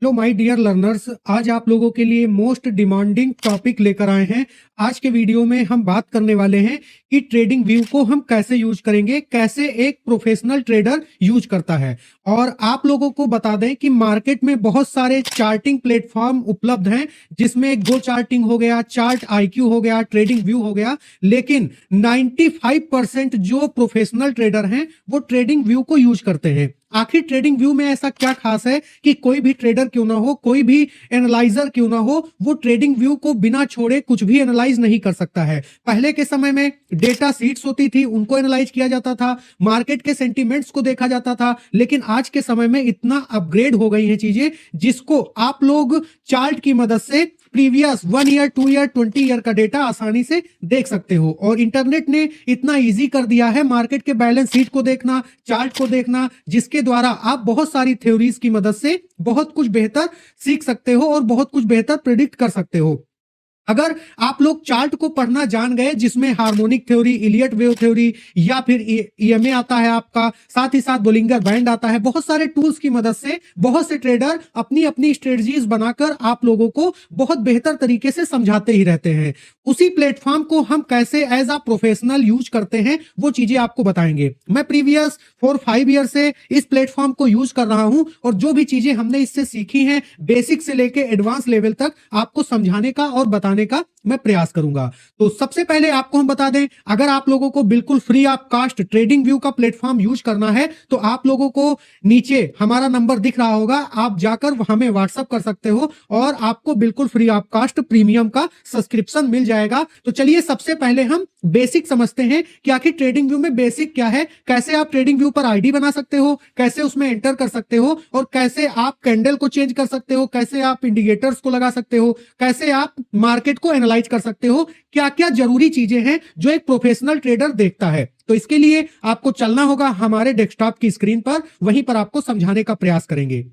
Hello my dear learners, आज आप लोगों के लिए मोस्ट डिमांडिंग टॉपिक लेकर आए हैं। आज के वीडियो में हम बात करने वाले हैं कि ट्रेडिंग व्यू को हम कैसे यूज करेंगे, कैसे एक प्रोफेशनल ट्रेडर यूज करता है। और आप लोगों को बता दें कि मार्केट में बहुत सारे चार्टिंग प्लेटफॉर्म उपलब्ध हैं, जिसमें गो चार्टिंग हो गया, चार्ट आईक्यू हो गया, ट्रेडिंग व्यू हो गया। लेकिन 95% जो प्रोफेशनल ट्रेडर हैं वो ट्रेडिंग व्यू को यूज करते हैं। आखिर ट्रेडिंग व्यू में ऐसा क्या खास है कि कोई भी ट्रेडर क्यों ना हो, कोई भी एनालाइजर क्यों ना हो, वो ट्रेडिंग व्यू को बिना छोड़े कुछ भी एनालाइज नहीं कर सकता है। पहले के समय में डेटा सीट्स होती थी, उनको एनालाइज किया जाता था, मार्केट के सेंटीमेंट्स को देखा जाता था। लेकिन आज के समय में इतना अपग्रेड हो गई हैं चीजें, जिसको आप लोग चार्ट की मदद से प्रीवियस 1 ईयर, 2 ईयर, 20 ईयर का डेटा आसानी से देख सकते हो। और इंटरनेट ने इतना इजी कर दिया है मार्केट के बैलेंस शीट को देखना, चार्ट को देखना, जिसके द्वारा आप बहुत सारी थ्योरीज की मदद से बहुत कुछ बेहतर सीख सकते हो और बहुत कुछ बेहतर प्रिडिक्ट कर सकते हो। अगर आप लोग चार्ट को पढ़ना जान गए, जिसमें harmonic theory, Elliot wave theory, या फिर ईएमए आता है आपका, साथ ही साथ बोलिंगर बैंड आता है, बहुत सारे टूल्स की मदद से बहुत से ट्रेडर अपनी अपनी स्ट्रेटजीज बनाकर आप लोगों को बहुत बेहतर तरीके से समझाते ही रहते हैं। उसी प्लेटफॉर्म को हम कैसे एज अ प्रोफेशनल यूज करते हैं वो चीजें आपको बताएंगे। मैं प्रीवियस 4-5 ईयर से इस प्लेटफॉर्म को यूज कर रहा हूं और जो भी चीजें हमने इससे सीखी हैं, बेसिक से लेके एडवांस लेवल तक आपको समझाने का और बताने का मैं प्रयास करूंगा। तो सबसे पहले आपको हम बता दें, अगर आप लोगों को बिल्कुल free of cost trading view का प्लेटफॉर्म यूज करना है तो आप लोगों को नीचे हमारा नंबर दिख रहा होगा, आप जाकर हमें व्हाट्सएप कर सकते हो और आपको बिल्कुल फ्री ऑफ कॉस्ट प्रीमियम का सब्सक्रिप्शन मिल जाएगा। तो चलिए सबसे पहले हम बेसिक समझते हैं कि आखिर ट्रेडिंग व्यू में बेसिक क्या है, कैसे आप ट्रेडिंग व्यू पर आईडी बना सकते हो, कैसे उसमें एंटर कर सकते हो, और कैसे आप कैंडल को चेंज कर सकते हो, कैसे आप इंडिकेटर्स को लगा सकते हो, कैसे आप मार्केट को एनालाइज कर सकते हो, क्या क्या जरूरी चीजें हैं जो एक प्रोफेशनल ट्रेडर देखता है। तो इसके लिए आपको चलना होगा हमारे डेस्कटॉप की स्क्रीन पर, वहीं पर आपको समझाने का प्रयास करेंगे।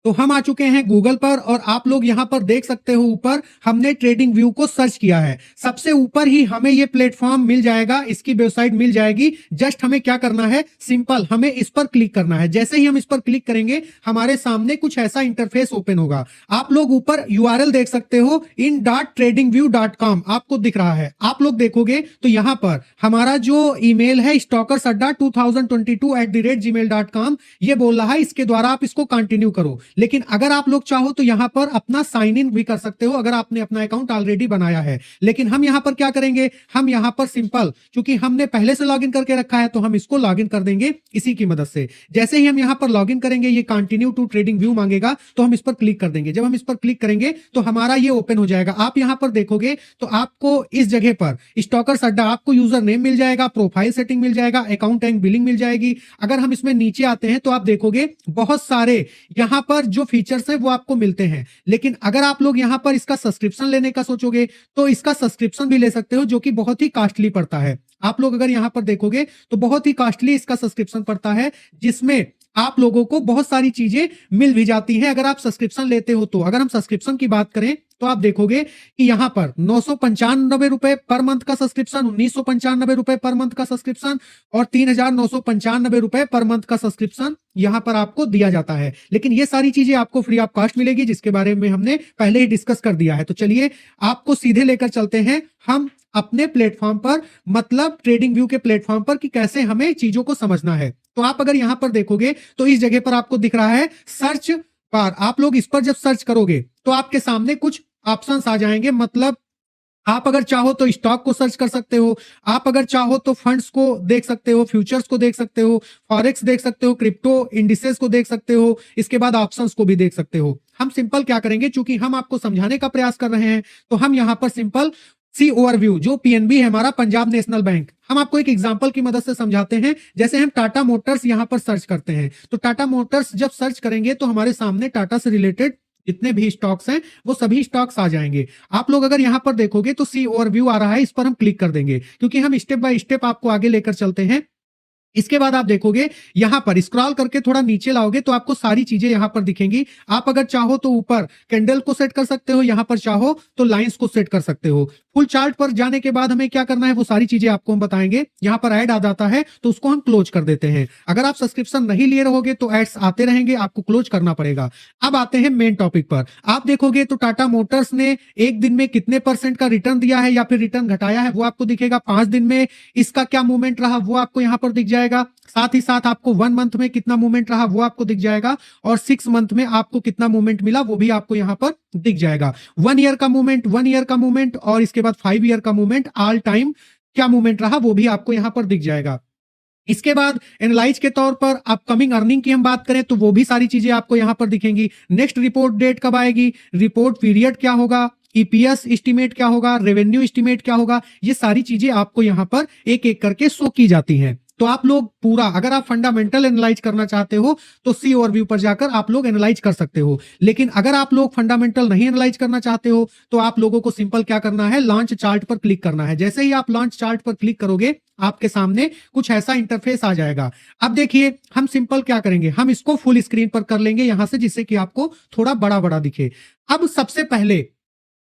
तो हम आ चुके हैं गूगल पर और आप लोग यहां पर देख सकते हो, ऊपर हमने ट्रेडिंग व्यू को सर्च किया है। सबसे ऊपर ही हमें यह प्लेटफॉर्म मिल जाएगा, इसकी वेबसाइट मिल जाएगी। जस्ट हमें क्या करना है, सिंपल हमें इस पर क्लिक करना है। जैसे ही हम इस पर क्लिक करेंगे हमारे सामने कुछ ऐसा इंटरफेस ओपन होगा। आप लोग ऊपर यूआरएल देख सकते हो, in.tradingview.com आपको दिख रहा है। आप लोग देखोगे तो यहां पर हमारा जो ईमेल है stalkersadda2022@gmail.com, ये बोल रहा है इसके द्वारा आप इसको कंटिन्यू करो। लेकिन अगर आप लोग चाहो तो यहां पर अपना साइन इन भी कर सकते हो, अगर आपने अपना अकाउंट ऑलरेडी बनाया है। लेकिन हम यहां पर क्या करेंगे, हम यहां पर सिंपल, क्योंकि हमने पहले से लॉगिन करके रखा है तो हम इसको लॉगिन कर देंगे इसी की मदद से। जैसे ही हम यहां पर लॉगिन करेंगे, ये कंटिन्यू टू ट्रेडिंग व्यू मांगेगा, तो हम इस पर क्लिक कर देंगे। जब हम इस पर क्लिक करेंगे तो हमारा ये ओपन हो जाएगा। आप यहां पर देखोगे तो आपको इस जगह पर स्टॉकर्स अड्डा, आपको यूजर नेम मिल जाएगा, प्रोफाइल सेटिंग मिल जाएगा, अकाउंट एंड बिलिंग मिल जाएगी। अगर हम इसमें नीचे आते हैं तो आप देखोगे बहुत सारे यहां पर जो फीचर्स है वो आपको मिलते हैं। लेकिन अगर आप लोग यहां पर इसका सब्सक्रिप्शन लेने का सोचोगे तो इसका सब्सक्रिप्शन भी ले सकते हो, जो कि बहुत ही कॉस्टली पड़ता है। आप लोग अगर यहां पर देखोगे तो बहुत ही कॉस्टली इसका सब्सक्रिप्शन पड़ता है, जिसमें आप लोगों को बहुत सारी चीजें मिल भी जाती हैं अगर आप सब्सक्रिप्शन लेते हो तो। अगर हम सब्सक्रिप्शन की बात करें तो आप देखोगे कि यहां पर 995 रुपए पर मंथ का सब्सक्रिप्शन, 1995 रुपए पर मंथ का सब्सक्रिप्शन और 3995 रुपए पर मंथ का सब्सक्रिप्शन यहां पर आपको दिया जाता है। लेकिन ये सारी चीजें आपको फ्री ऑफ कॉस्ट मिलेगी, जिसके बारे में हमने पहले ही डिस्कस कर दिया है। तो चलिए आपको सीधे लेकर चलते हैं हम अपने प्लेटफॉर्म पर, मतलब ट्रेडिंग व्यू के प्लेटफॉर्म पर, कि कैसे हमें चीजों को समझना है। तो आप अगर यहां पर देखोगे तो इस जगह पर आपको दिख रहा है सर्च बार। आप लोग इस पर जब सर्च करोगे तो आपके सामने कुछ ऑप्शंस आ जाएंगे। मतलब आप अगर चाहो तो स्टॉक को सर्च कर सकते हो, आप अगर चाहो तो फंड्स को देख सकते हो, फ्यूचर्स को देख सकते हो, फॉरेक्स देख सकते हो, क्रिप्टो इंडिसेस को देख सकते हो, इसके बाद ऑप्शंस को भी देख सकते हो। हम सिंपल क्या करेंगे, चूंकि हम आपको समझाने का प्रयास कर रहे हैं, तो हम यहां पर सिंपल सी ओवरव्यू, जो पीएनबी है हमारा, पंजाब नेशनल बैंक, हम आपको एक एग्जांपल की मदद से समझाते हैं। जैसे हम टाटा मोटर्स यहां पर सर्च करते हैं, तो टाटा मोटर्स जब सर्च करेंगे तो हमारे सामने टाटा से रिलेटेड जितने भी स्टॉक्स हैं वो सभी स्टॉक्स आ जाएंगे। आप लोग अगर यहां पर देखोगे तो सी ओवरव्यू आ रहा है, इस पर हम क्लिक कर देंगे, क्योंकि हम स्टेप बाय स्टेप आपको आगे लेकर चलते हैं। इसके बाद आप देखोगे यहां पर स्क्रॉल करके थोड़ा नीचे लाओगे तो आपको सारी चीजें यहां पर दिखेंगी। आप अगर चाहो तो ऊपर कैंडल को सेट कर सकते हो, यहां पर चाहो तो लाइंस को सेट कर सकते हो। फुल चार्ट पर जाने के बाद हमें क्या करना है वो सारी चीजें आपको हम बताएंगे। यहां पर ऐड आ जाता है तो उसको हम क्लोज कर देते हैं। अगर आप सब्सक्रिप्शन नहीं लिए रहोगे तो एड्स आते रहेंगे, आपको क्लोज करना पड़ेगा। अब आते हैं मेन टॉपिक पर। आप देखोगे तो टाटा मोटर्स ने एक दिन में कितने % का रिटर्न दिया है या फिर रिटर्न घटाया है वो आपको दिखेगा। 5 दिन में इसका क्या मूवमेंट रहा वो आपको यहां पर दिख जाएगा। साथ ही साथ आपको 1 मंथ में कितना मूवमेंट रहा वो आपको दिख जाएगा और 6 मंथ में आपको कितना मूवमेंट मिला वो भी आपको यहां पर दिख जाएगा। 1 ईयर का मूवमेंट, 1 ईयर का मूवमेंट और इसके बाद 5 ईयर का मूवमेंट, ऑल टाइम क्या मूवमेंट रहा वो भी आपको यहां पर दिख जाएगा। इसके बाद एनालाइज के तौर पर अपकमिंग अर्निंग की हम बात करें तो वो भी सारी चीजें आपको यहां पर दिखेंगी। नेक्स्ट रिपोर्ट डेट कब आएगी, रिपोर्ट पीरियड क्या होगा, ईपीएस एस्टीमेट क्या होगा, रेवेन्यू एस्टीमेट क्या होगा, ये सारी चीजें आपको यहां पर एक एक करके शो की जाती हैं। तो आप लोग पूरा, अगर आप फंडामेंटल एनालाइज करना चाहते हो तो सी ओवरव्यू पर जाकर आप लोग एनालाइज कर सकते हो। लेकिन अगर आप लोग फंडामेंटल नहीं एनालाइज करना चाहते हो तो आप लोगों को सिंपल क्या करना है, लॉन्च चार्ट पर क्लिक करना है। जैसे ही आप लॉन्च चार्ट पर क्लिक करोगे आपके सामने कुछ ऐसा इंटरफेस आ जाएगा। अब देखिए हम सिंपल क्या करेंगे, हम इसको फुल स्क्रीन पर कर लेंगे यहां से, जिससे कि आपको थोड़ा बड़ा बड़ा दिखे। अब सबसे पहले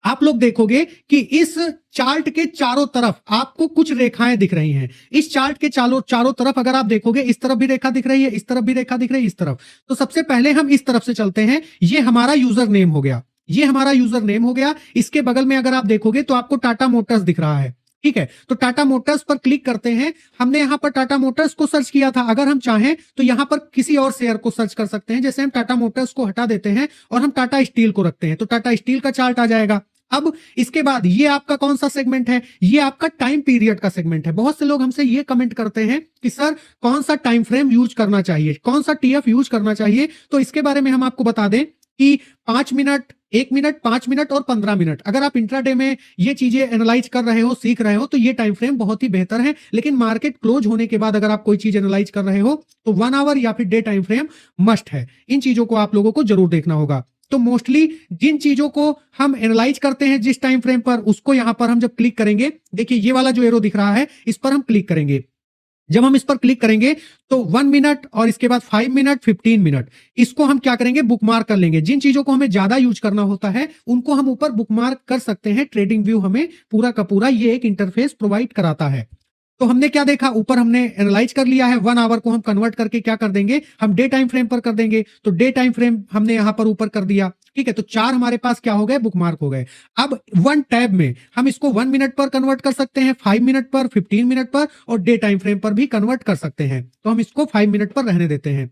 आप लोग देखोगे कि इस चार्ट के चारों तरफ आपको कुछ रेखाएं दिख रही हैं। इस चार्ट के चारों तरफ अगर आप देखोगे इस तरफ भी रेखा दिख रही है, इस तरफ भी रेखा दिख रही है, इस तरफ। तो सबसे पहले हम इस तरफ से चलते हैं। ये हमारा यूजर नेम हो गया, ये हमारा यूजर नेम हो गया। इसके बगल में अगर आप देखोगे तो आपको टाटा मोटर्स दिख रहा है। ठीक है, तो टाटा मोटर्स पर क्लिक करते हैं। हमने यहां पर टाटा मोटर्स को सर्च किया था। अगर हम चाहें तो यहां पर किसी और शेयर को सर्च कर सकते हैं। जैसे हम टाटा मोटर्स को हटा देते हैं और हम टाटा स्टील को रखते हैं तो टाटा स्टील का चार्ट आ जाएगा। अब इसके बाद ये आपका कौन सा सेगमेंट है, ये आपका टाइम पीरियड का सेगमेंट है। बहुत से लोग हमसे ये कमेंट करते हैं कि सर कौन सा टाइम फ्रेम यूज करना चाहिए, कौन सा टीएफ यूज करना चाहिए। तो इसके बारे में हम आपको बता दें कि 5 मिनट, 1 मिनट, 5 मिनट और 15 मिनट, अगर आप इंट्राडे में ये चीजें एनालाइज कर रहे हो, सीख रहे हो तो ये टाइम फ्रेम बहुत ही बेहतर है। लेकिन मार्केट क्लोज होने के बाद अगर आप कोई चीज एनालाइज कर रहे हो तो 1 आवर या फिर डे टाइम फ्रेम मस्ट है। इन चीजों को आप लोगों को जरूर देखना होगा। तो मोस्टली जिन चीजों को हम एनालाइज करते हैं जिस टाइम फ्रेम पर, उसको यहां पर हम जब क्लिक करेंगे, देखिए ये वाला जो एरो दिख रहा है इस पर हम क्लिक करेंगे। जब हम इस पर क्लिक करेंगे तो 1 मिनट और इसके बाद 5 मिनट, 15 मिनट, इसको हम क्या करेंगे, बुकमार्क कर लेंगे। जिन चीजों को हमें ज्यादा यूज करना होता है उनको हम ऊपर बुकमार्क कर सकते हैं। ट्रेडिंग व्यू हमें पूरा का पूरा ये एक इंटरफेस प्रोवाइड कराता है। तो हमने क्या देखा, ऊपर हमने एनालाइज कर लिया है। 1 आवर को हम कन्वर्ट करके क्या कर देंगे, हम डे टाइम फ्रेम पर कर देंगे। तो डे टाइम फ्रेम हमने यहां पर ऊपर कर दिया। ठीक है, तो 4 हमारे पास क्या हो गए, बुकमार्क हो गए। अब 1 टैब में हम इसको 1 मिनट पर कन्वर्ट कर सकते हैं, 5 मिनट पर, 15 मिनट पर और डे टाइम फ्रेम पर भी कन्वर्ट कर सकते हैं। तो हम इसको 5 मिनट पर रहने देते हैं।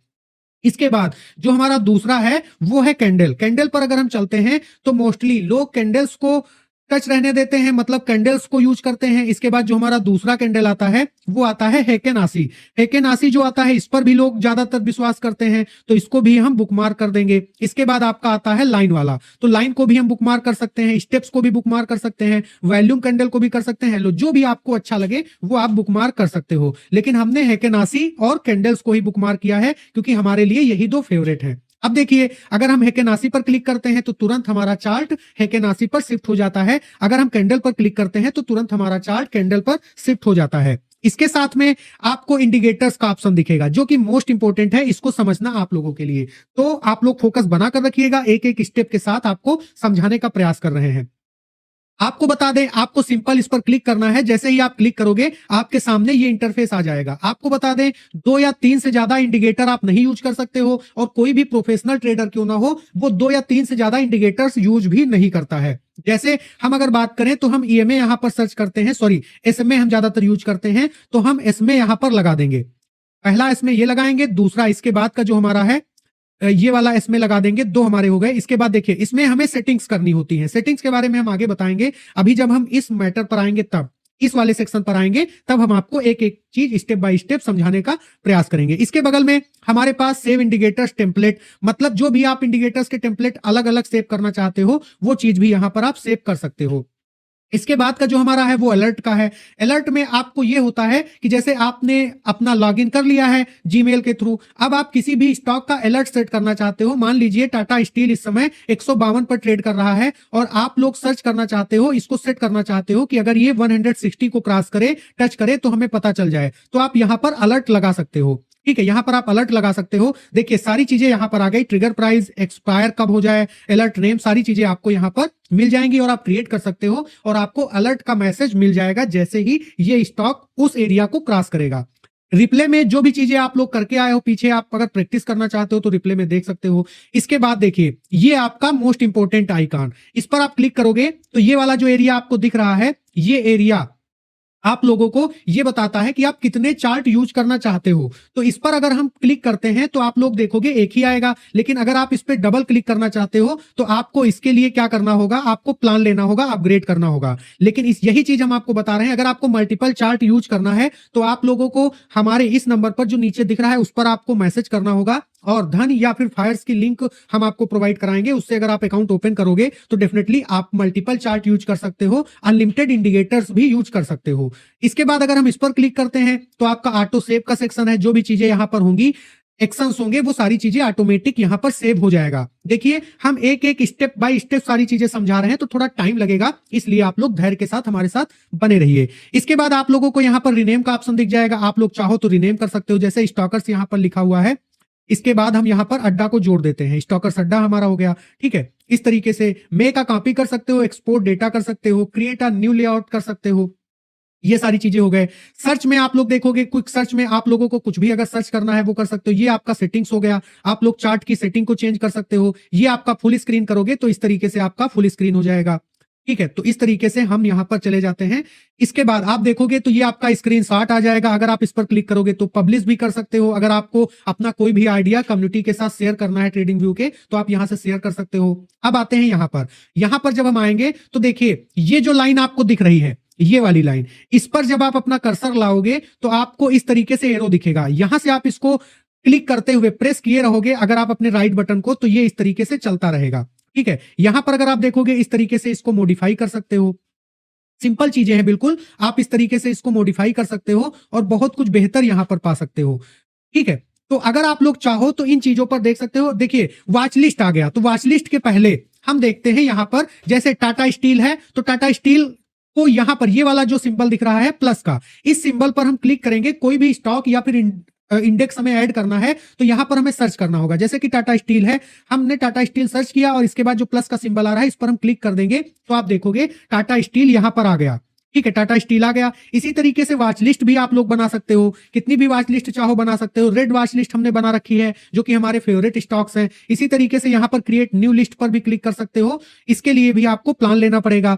इसके बाद जो हमारा दूसरा है वो है कैंडल। कैंडल पर अगर हम चलते हैं तो मोस्टली लोग कैंडल्स को टच रहने देते हैं, मतलब कैंडल्स को यूज करते हैं। इसके बाद जो हमारा दूसरा कैंडल आता है वो आता है हेकेनासी। हेकेनासी जो आता है इस पर भी लोग ज्यादातर विश्वास करते हैं, तो इसको भी हम बुकमार्क कर देंगे। इसके बाद आपका आता है लाइन वाला, तो लाइन को भी हम बुकमार्क कर सकते हैं, स्टेप्स को भी बुकमार्क कर सकते हैं, वॉल्यूम कैंडल को भी कर सकते हैं। लो, जो भी आपको अच्छा लगे वो आप बुकमार्क कर सकते हो। लेकिन हमने हेकेनासी और कैंडल्स को ही बुकमार्क किया है क्योंकि हमारे लिए यही 2 फेवरेट हैं। अब देखिए, अगर हम हेकेनासी पर क्लिक करते हैं तो तुरंत हमारा चार्ट हेकेनासी पर शिफ्ट हो जाता है। अगर हम कैंडल पर क्लिक करते हैं तो तुरंत हमारा चार्ट कैंडल पर शिफ्ट हो जाता है। इसके साथ में आपको इंडिकेटर्स का ऑप्शन दिखेगा जो कि मोस्ट इंपोर्टेंट है, इसको समझना आप लोगों के लिए। तो आप लोग फोकस बनाकर रखिएगा, एक एक स्टेप के साथ आपको समझाने का प्रयास कर रहे हैं। आपको बता दें, आपको सिंपल इस पर क्लिक करना है। जैसे ही आप क्लिक करोगे आपके सामने ये इंटरफेस आ जाएगा। आपको बता दें 2 या 3 से ज्यादा इंडिकेटर आप नहीं यूज कर सकते हो, और कोई भी प्रोफेशनल ट्रेडर क्यों ना हो वो 2 या 3 से ज्यादा इंडिकेटर्स यूज भी नहीं करता है। जैसे हम अगर बात करें तो हम ईएमए यहां पर सर्च करते हैं, सॉरी एसएमए हम ज्यादातर यूज करते हैं, तो हम एसएमए यहां पर लगा देंगे। पहला एसएमए ये लगाएंगे, दूसरा इसके बाद का जो हमारा है ये वाला इसमें लगा देंगे। 2 हमारे हो गए। इसके बाद देखिए इसमें हमें सेटिंग्स करनी होती हैं। सेटिंग्स के बारे में हम आगे बताएंगे। अभी जब हम इस मैटर पर आएंगे, तब इस वाले सेक्शन पर आएंगे, तब हम आपको एक एक चीज स्टेप बाय स्टेप समझाने का प्रयास करेंगे। इसके बगल में हमारे पास सेव इंडिकेटर्स टेम्पलेट, मतलब जो भी आप इंडिकेटर्स के टेम्पलेट अलग अलग सेव करना चाहते हो वो चीज भी यहां पर आप सेव कर सकते हो। इसके बाद का जो हमारा है वो अलर्ट का है। अलर्ट में आपको ये होता है कि जैसे आपने अपना लॉगिन कर लिया है जीमेल के थ्रू, अब आप किसी भी स्टॉक का अलर्ट सेट करना चाहते हो। मान लीजिए टाटा स्टील इस समय 152 पर ट्रेड कर रहा है और आप लोग सर्च करना चाहते हो, इसको सेट करना चाहते हो कि अगर ये 160 को क्रॉस करे, टच करे तो हमें पता चल जाए, तो आप यहां पर अलर्ट लगा सकते हो। ठीक है, यहां पर आप अलर्ट लगा सकते हो। देखिए सारी चीजें यहां पर आ गई, ट्रिगर प्राइस, एक्सपायर कब हो जाए, अलर्ट नेम, सारी चीजें आपको यहां पर मिल जाएंगी और आप क्रिएट कर सकते हो और आपको अलर्ट का मैसेज मिल जाएगा जैसे ही ये स्टॉक उस एरिया को क्रॉस करेगा। रिप्ले में जो भी चीजें आप लोग करके आए हो पीछे, आप अगर प्रैक्टिस करना चाहते हो तो रिप्ले में देख सकते हो। इसके बाद देखिए ये आपका मोस्ट इंपोर्टेंट आइकॉन, इस पर आप क्लिक करोगे तो ये वाला जो एरिया आपको दिख रहा है, ये एरिया आप लोगों को ये बताता है कि आप कितने चार्ट यूज करना चाहते हो। तो इस पर अगर हम क्लिक करते हैं तो आप लोग देखोगे एक ही आएगा, लेकिन अगर आप इस पर डबल क्लिक करना चाहते हो तो आपको इसके लिए क्या करना होगा, आपको प्लान लेना होगा, अपग्रेड करना होगा। लेकिन यही चीज हम आपको बता रहे हैं, अगर आपको मल्टीपल चार्ट यूज करना है तो आप लोगों को हमारे इस नंबर पर जो नीचे दिख रहा है उस पर आपको मैसेज करना होगा और धन या फिर फायर्स की लिंक हम आपको प्रोवाइड कराएंगे। उससे अगर आप अकाउंट ओपन करोगे तो डेफिनेटली आप मल्टीपल चार्ट यूज कर सकते हो, अनलिमिटेड इंडिकेटर्स भी यूज कर सकते हो। इसके बाद अगर हम इस पर क्लिक करते हैं तो आपका ऑटो सेव का सेक्शन है, जो भी चीजें यहां पर होंगी, एक्शंस होंगे, वो सारी चीजें ऑटोमेटिक यहां पर सेव हो जाएगा। देखिए हम एक एक स्टेप बाय स्टेप सारी चीजें समझा रहे हैं तो थोड़ा टाइम लगेगा, इसलिए आप लोग धैर्य के साथ हमारे साथ बने रहिए। इसके बाद आप लोगों को यहां पर रीनेम का ऑप्शन दिख जाएगा, आप लोग चाहो तो रीनेम कर सकते हो, जैसे स्टॉकर्स यहां पर लिखा हुआ है। इसके बाद हम यहां पर अड्डा को जोड़ देते हैं, स्टॉकर्स अड्डा हमारा हो गया। ठीक है, इस तरीके से मे का कॉपी कर सकते हो, एक्सपोर्ट डेटा कर सकते हो, क्रिएट अ न्यू लेआउट कर सकते हो, ये सारी चीजें हो गए। सर्च में आप लोग देखोगे, क्विक सर्च में आप लोगों को कुछ भी अगर सर्च करना है वो कर सकते हो। ये आपका सेटिंग्स हो गया, आप लोग चार्ट की सेटिंग को चेंज कर सकते हो। ये आपका फुल स्क्रीन करोगे तो इस तरीके से आपका फुल स्क्रीन हो जाएगा। ठीक है, तो इस तरीके से हम यहां पर चले जाते हैं। इसके बाद आप देखोगे तो ये आपका स्क्रीनशॉट आ जाएगा। अगर आप इस पर क्लिक करोगे तो पब्लिश भी कर सकते हो। अगर आपको अपना कोई भी आइडिया कम्युनिटी के साथ शेयर करना है ट्रेडिंग व्यू के, तो आप यहां से शेयर कर सकते हो। अब आते हैं यहां पर, यहां पर जब हम आएंगे तो देखिए ये जो लाइन आपको दिख रही है, ये वाली लाइन, इस पर जब आप अपना कर्सर लाओगे तो आपको इस तरीके से एरो दिखेगा। यहां से आप इसको क्लिक करते हुए प्रेस किए रहोगे अगर आप अपने राइट बटन को, तो ये इस तरीके से चलता रहेगा। ठीक है, यहां पर अगर आप देखोगे इस तरीके से इसको मॉडिफाई कर सकते हो। सिंपल चीजें हैं बिल्कुल, आप इस तरीके से इसको मॉडिफाई कर सकते हो और बहुत कुछ बेहतर यहां पर पा सकते हो। ठीक है, तो अगर आप लोग चाहो तो इन चीजों पर देख सकते हो। देखिए वॉच लिस्ट आ गया, तो वॉच लिस्ट के पहले हम देखते हैं यहां पर, जैसे टाटा स्टील है तो टाटा स्टील को यहां पर ये वाला जो सिंबल दिख रहा है प्लस का, इस सिंबल पर हम क्लिक करेंगे। कोई भी स्टॉक या फिर इंडेक्स हमें ऐड करना है तो यहां पर हमें सर्च करना होगा। जैसे कि टाटा स्टील है, हमने टाटा स्टील सर्च किया और इसके बाद जो प्लस का सिंबल आ रहा है इस पर हम क्लिक कर देंगे तो आप देखोगे टाटा स्टील यहां पर आ गया। ठीक है, टाटा स्टील आ गया। इसी तरीके से वॉच लिस्ट भी आप लोग बना सकते हो, कितनी भी वॉच लिस्ट चाहो बना सकते हो। रेड वॉच लिस्ट हमने बना रखी है जो कि हमारे फेवरेट स्टॉक्स हैं। इसी तरीके से यहां पर क्रिएट न्यू लिस्ट पर भी क्लिक कर सकते हो, इसके लिए भी आपको प्लान लेना पड़ेगा।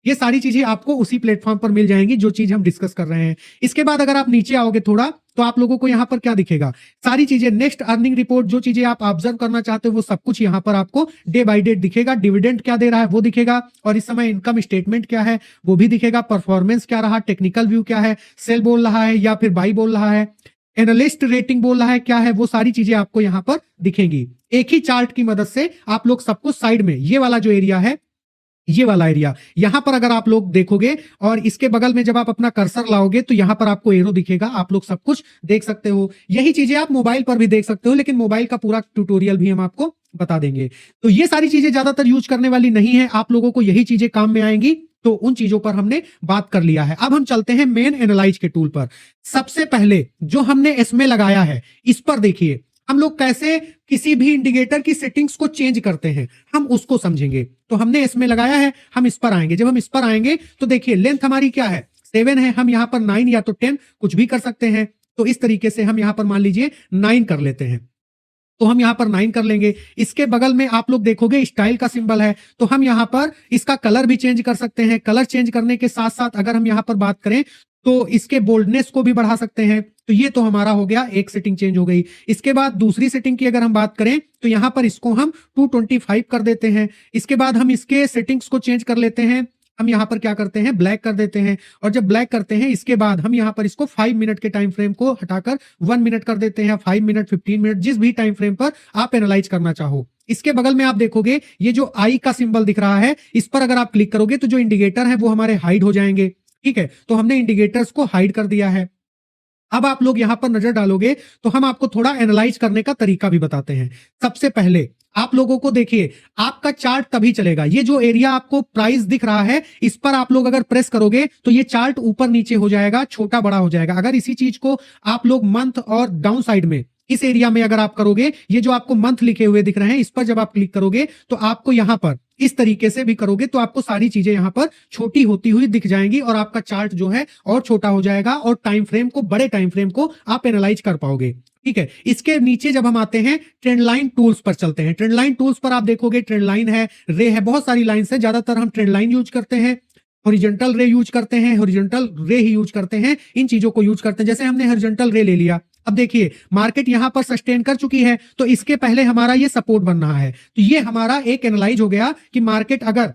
ये सारी चीजें आपको उसी प्लेटफॉर्म पर मिल जाएंगी जो चीज हम डिस्कस कर रहे हैं। इसके बाद अगर आप नीचे आओगे थोड़ा तो आप लोगों को यहां पर क्या दिखेगा, सारी चीजें, नेक्स्ट अर्निंग रिपोर्ट, जो चीजें आप ऑब्जर्व करना चाहते हो वो सब कुछ यहां पर आपको डे बाय डे दिखेगा। डिविडेंड क्या दे रहा है वो दिखेगा और इस समय इनकम स्टेटमेंट क्या है वो भी दिखेगा। परफॉर्मेंस क्या रहा, टेक्निकल व्यू क्या है, सेल बोल रहा है या फिर बाई बोल रहा है, एनालिस्ट रेटिंग बोल रहा है क्या है, वो सारी चीजें आपको यहां पर दिखेंगी। एक ही चार्ट की मदद से आप लोग सब कुछ साइड में, ये वाला जो एरिया है, ये वाला एरिया, यहां पर अगर आप लोग देखोगे और इसके बगल में जब आप अपना कर्सर लाओगे तो यहां पर आपको एरो दिखेगा, आप लोग सब कुछ देख सकते हो। यही चीजें आप मोबाइल पर भी देख सकते हो, लेकिन मोबाइल का पूरा ट्यूटोरियल भी हम आपको बता देंगे। तो ये सारी चीजें ज्यादातर यूज करने वाली नहीं है, आप लोगों को यही चीजें काम में आएंगी, तो उन चीजों पर हमने बात कर लिया है। अब हम चलते हैं मेन एनालाइज के टूल पर। सबसे पहले जो हमने इसमें लगाया है, इस पर देखिए हम लोग कैसे किसी भी इंडिकेटर की सेटिंग्स को चेंज करते हैं, हम उसको समझेंगे। तो हमने इसमें लगाया है, हम इस पर आएंगे। जब हम इस पर आएंगे तो देखिए लेंथ हमारी क्या है, 7 है, हम यहाँ पर 9 या तो 10 कुछ भी कर सकते हैं। तो इस तरीके से हम यहाँ पर मान लीजिए 9 कर लेते हैं, तो हम यहाँ पर 9 कर लेंगे। इसके बगल में आप लोग देखोगे स्टाइल का सिंबल है, तो हम यहाँ पर इसका कलर भी चेंज कर सकते हैं। कलर चेंज करने के साथ साथ अगर हम यहाँ पर बात करें तो इसके बोल्डनेस को भी बढ़ा सकते हैं। तो ये तो हमारा हो गया, एक सेटिंग चेंज हो गई। इसके बाद दूसरी सेटिंग की अगर हम बात करें तो यहाँ पर इसको हम 225 कर देते हैं। इसके बाद हम इसके सेटिंग्स को चेंज कर लेते हैं, हम यहाँ पर क्या करते हैं, ब्लैक कर देते हैं। और जब ब्लैक करते हैं इसके बाद हम यहाँ पर इसको 5 मिनट के टाइम फ्रेम को हटाकर 1 मिनट कर देते हैं, 5 मिनट, 15 मिनट, जिस भी टाइम फ्रेम पर आप एनालाइज करना चाहो। इसके बगल में आप देखोगे ये जो आई का सिंबल दिख रहा है, इस पर अगर आप क्लिक करोगे तो जो इंडिकेटर है वो हमारे हाइड हो जाएंगे। ठीक है, तो हमने इंडिकेटर्स को हाइड कर दिया है। अब आप लोग यहां पर नजर डालोगे तो हम आपको थोड़ा एनालाइज करने का तरीका भी बताते हैं। सबसे पहले आप लोगों को देखिए, आपका चार्ट तभी चलेगा, ये जो एरिया आपको प्राइस दिख रहा है इस पर आप लोग अगर प्रेस करोगे तो ये चार्ट ऊपर नीचे हो जाएगा, छोटा बड़ा हो जाएगा। अगर इसी चीज को आप लोग मंथ और डाउन साइड में इस एरिया में अगर आप करोगे, ये जो आपको मंथ लिखे हुए दिख रहे हैं इस पर जब आप क्लिक करोगे तो आपको यहां पर इस तरीके से भी करोगे तो आपको सारी चीजें यहां पर छोटी होती हुई दिख जाएंगी और आपका चार्ट जो है और छोटा हो जाएगा और टाइम फ्रेम को, बड़े टाइम फ्रेम को आप एनालाइज कर पाओगे। ठीक है, इसके नीचे जब हम आते हैं ट्रेंड लाइन टूल्स पर चलते हैं। ट्रेंड लाइन टूल्स पर आप देखोगे ट्रेंड लाइन है, रे है, बहुत सारी लाइंस है। ज्यादातर हम ट्रेंड लाइन यूज करते हैं, हॉरिजॉन्टल रे यूज करते हैं, हॉरिजॉन्टल रे ही यूज करते हैं, इन चीजों को यूज करते हैं। जैसे हमने हॉरिजॉन्टल रे ले लिया, अब देखिए मार्केट यहां पर सस्टेन कर चुकी है तो इसके पहले हमारा ये सपोर्ट बन रहा है, तो ये हमारा एक एनालाइज हो गया कि मार्केट अगर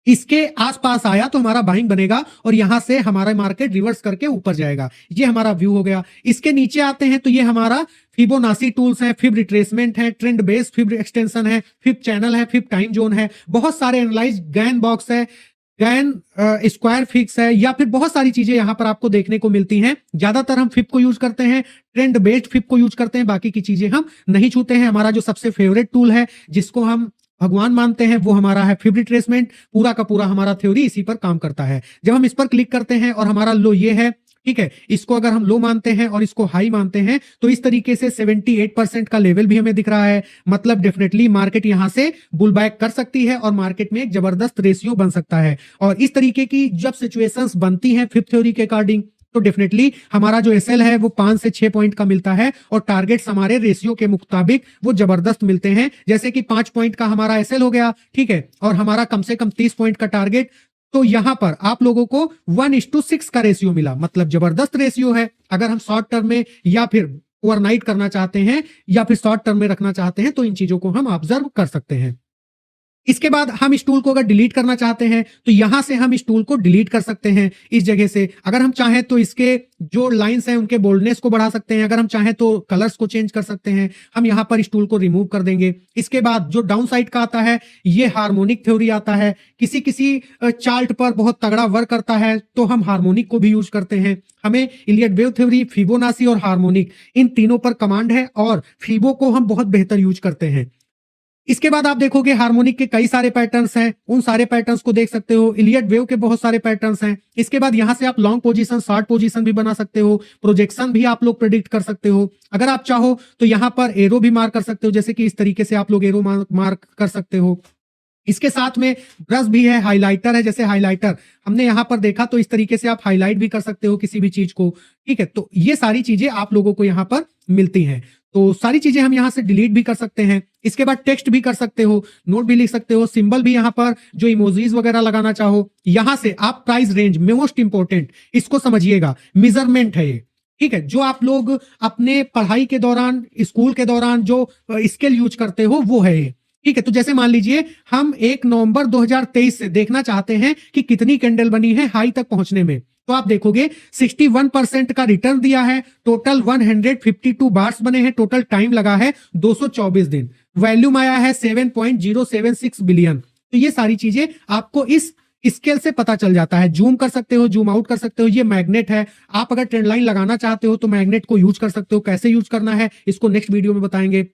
इसके आसपास आया तो हमारा बाइंग बनेगा और यहां से हमारा मार्केट रिवर्स करके ऊपर जाएगा। ये हमारा व्यू हो गया। इसके नीचे आते हैं तो ये हमारा फिबोनाची टूल्स है, फिब रिट्रेसमेंट है, ट्रेंड बेस्ड फिब एक्सटेंशन है, फिब चैनल है, फिब टाइम जोन है, बहुत सारे एनालाइज, गैन बॉक्स है, गैन स्क्वायर फिक्स है, या फिर बहुत सारी चीजें यहां पर आपको देखने को मिलती हैं। ज्यादातर हम फिप को यूज करते हैं, ट्रेंड बेस्ड फिप को यूज करते हैं, बाकी की चीजें हम नहीं छूते हैं। हमारा जो सबसे फेवरेट टूल है जिसको हम भगवान मानते हैं वो हमारा है फिब रिट्रेसमेंट। पूरा का पूरा हमारा थ्योरी इसी पर काम करता है। जब हम इस पर क्लिक करते हैं और हमारा लो ये है, ठीक है, इसको अगर हम लो मानते हैं और इसको हाई मानते हैं तो इस तरीके से 78% का लेवल भी हमें दिख रहा है। मतलब डेफिनेटली मार्केट यहां से बुल बैक कर सकती है और मार्केट में एक जबरदस्त रेशियो बन सकता है। और इस तरीके की जब सिचुएशंस बनती हैं फिफ्थ थ्योरी के अकॉर्डिंग तो डेफिनेटली हमारा जो एसएल है वो 5 से 6 पॉइंट का मिलता है और टारगेट्स हमारे रेशियो के मुताबिक वो जबरदस्त मिलते हैं। जैसे कि 5 पॉइंट का हमारा एसएल हो गया, ठीक है, और हमारा कम से कम 30 पॉइंट का टारगेट, तो यहां पर आप लोगों को 1:6 का रेशियो मिला। मतलब जबरदस्त रेशियो है। अगर हम शॉर्ट टर्म में या फिर ओवरनाइट करना चाहते हैं या फिर शॉर्ट टर्म में रखना चाहते हैं तो इन चीजों को हम ऑब्जर्व कर सकते हैं। इसके बाद हम इस टूल को अगर डिलीट करना चाहते हैं तो यहां से हम इस टूल को डिलीट कर सकते हैं। इस जगह से अगर हम चाहें तो इसके जो लाइंस हैं उनके बोल्डनेस को बढ़ा सकते हैं, अगर हम चाहें तो कलर्स को चेंज कर सकते हैं। हम यहां पर इस टूल को रिमूव कर देंगे। इसके बाद जो डाउन साइड का आता है ये हार्मोनिक थ्योरी आता है। किसी किसी चार्ट पर बहुत तगड़ा वर्क करता है तो हम हार्मोनिक को भी यूज करते हैं। हमें इलियट वेव थ्योरी, फिबोनाची और हार्मोनिक इन तीनों पर कमांड है और फिबो को हम बहुत बेहतर यूज करते हैं। इसके बाद आप देखोगे हार्मोनिक के कई सारे पैटर्न्स हैं, उन सारे पैटर्न्स को देख सकते हो। इलियट वेव के बहुत सारे पैटर्न्स हैं। इसके बाद यहां से आप लॉन्ग पोजीशन, शॉर्ट पोजीशन भी बना सकते हो, प्रोजेक्शन भी आप लोग प्रेडिक्ट कर सकते हो। अगर आप चाहो तो यहां पर एरो भी मार्क कर सकते हो, जैसे कि इस तरीके से आप लोग एरो मार्क कर सकते हो। इसके साथ में ब्रश भी है, हाइलाइटर है। जैसे हाइलाइटर हमने यहां पर देखा तो इस तरीके से आप हाईलाइट भी कर सकते हो किसी भी चीज को, ठीक है। तो ये सारी चीजें आप लोगों को यहां पर मिलती हैं। तो सारी चीजें हम यहां से डिलीट भी कर सकते हैं। इसके बाद टेक्स्ट भी कर सकते हो, नोट भी लिख सकते हो, सिंबल भी यहां पर जो इमोजीज वगैरह लगाना चाहो। यहां से आप प्राइस रेंज, मोस्ट इंपोर्टेंट इसको समझिएगा, मेजरमेंट है ये, ठीक है। जो आप लोग अपने पढ़ाई के दौरान, स्कूल के दौरान जो स्केल यूज करते हो वो है ये, ठीक है। तो जैसे मान लीजिए हम 1 नवंबर 2023 से देखना चाहते हैं कि कितनी कैंडल बनी है हाई तक पहुंचने में, तो आप देखोगे 61% का रिटर्न दिया है, टोटल 152 बार्स बने हैं, टोटल टाइम लगा है 224 दिन, वैल्यूम आया है 7.076 बिलियन। तो ये सारी चीजें आपको इस स्केल से पता चल जाता है। जूम कर सकते हो, जूम आउट कर सकते हो। ये मैग्नेट है, आप अगर ट्रेंड लाइन लगाना चाहते हो तो मैग्नेट को यूज कर सकते हो। कैसे यूज करना है इसको नेक्स्ट वीडियो में बताएंगे।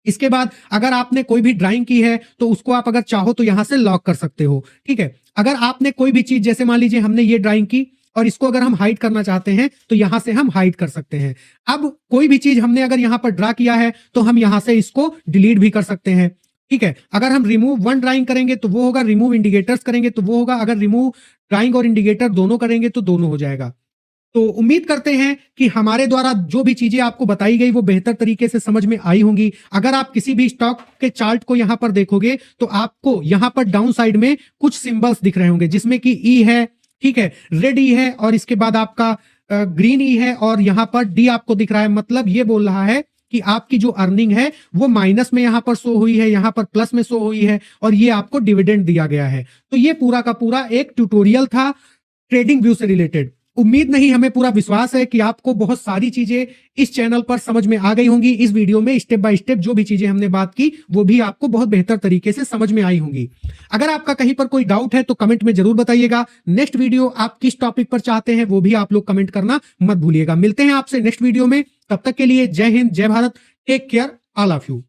इसके बाद अगर आपने कोई भी ड्राइंग की है तो उसको आप अगर चाहो तो यहां से लॉक कर सकते हो, ठीक है। अगर आपने कोई भी चीज, जैसे मान लीजिए हमने ये ड्राइंग की और इसको अगर हम हाइड करना चाहते हैं तो यहां से हम हाइड कर सकते हैं। अब कोई भी चीज हमने अगर यहां पर ड्रा किया है तो हम यहां से इसको डिलीट भी कर सकते हैं, ठीक है। अगर हम रिमूव वन ड्राइंग करेंगे तो वो होगा, रिमूव इंडिकेटर्स करेंगे तो वो होगा, अगर रिमूव ड्राइंग और इंडिकेटर दोनों करेंगे तो दोनों हो जाएगा। तो उम्मीद करते हैं कि हमारे द्वारा जो भी चीजें आपको बताई गई वो बेहतर तरीके से समझ में आई होंगी। अगर आप किसी भी स्टॉक के चार्ट को यहां पर देखोगे तो आपको यहां पर डाउन साइड में कुछ सिंबल्स दिख रहे होंगे, जिसमें कि ई है, ठीक है, रेड ई है और इसके बाद आपका ग्रीन ई है और यहां पर डी आपको दिख रहा है। मतलब ये बोल रहा है कि आपकी जो अर्निंग है वो माइनस में यहां पर शो हुई है, यहां पर प्लस में शो हुई है और ये आपको डिविडेंड दिया गया है। तो ये पूरा का पूरा एक ट्यूटोरियल था ट्रेडिंग व्यू से रिलेटेड। उम्मीद नहीं, हमें पूरा विश्वास है कि आपको बहुत सारी चीजें इस चैनल पर समझ में आ गई होंगी। इस वीडियो में स्टेप बाय स्टेप जो भी चीजें हमने बात की वो भी आपको बहुत बेहतर तरीके से समझ में आई होंगी। अगर आपका कहीं पर कोई डाउट है तो कमेंट में जरूर बताइएगा। नेक्स्ट वीडियो आप किस टॉपिक पर चाहते हैं वो भी आप लोग कमेंट करना मत भूलिएगा। मिलते हैं आपसे नेक्स्ट वीडियो में, तब तक के लिए जय हिंद, जय Bharat, take care, all of you.